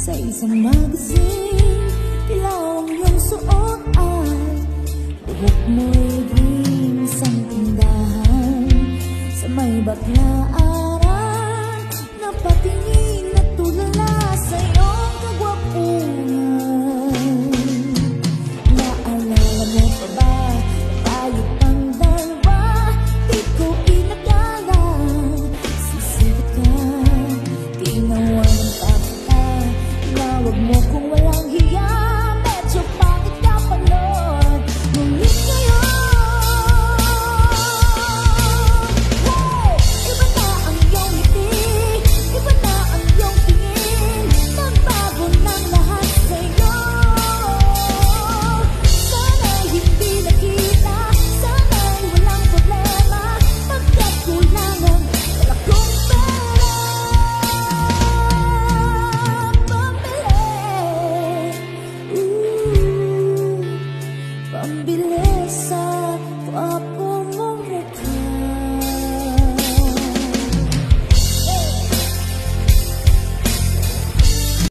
Sa isang magazine, dilaw ang iyong suot ay buhok mo'y green sa tindahan. Sa may bakla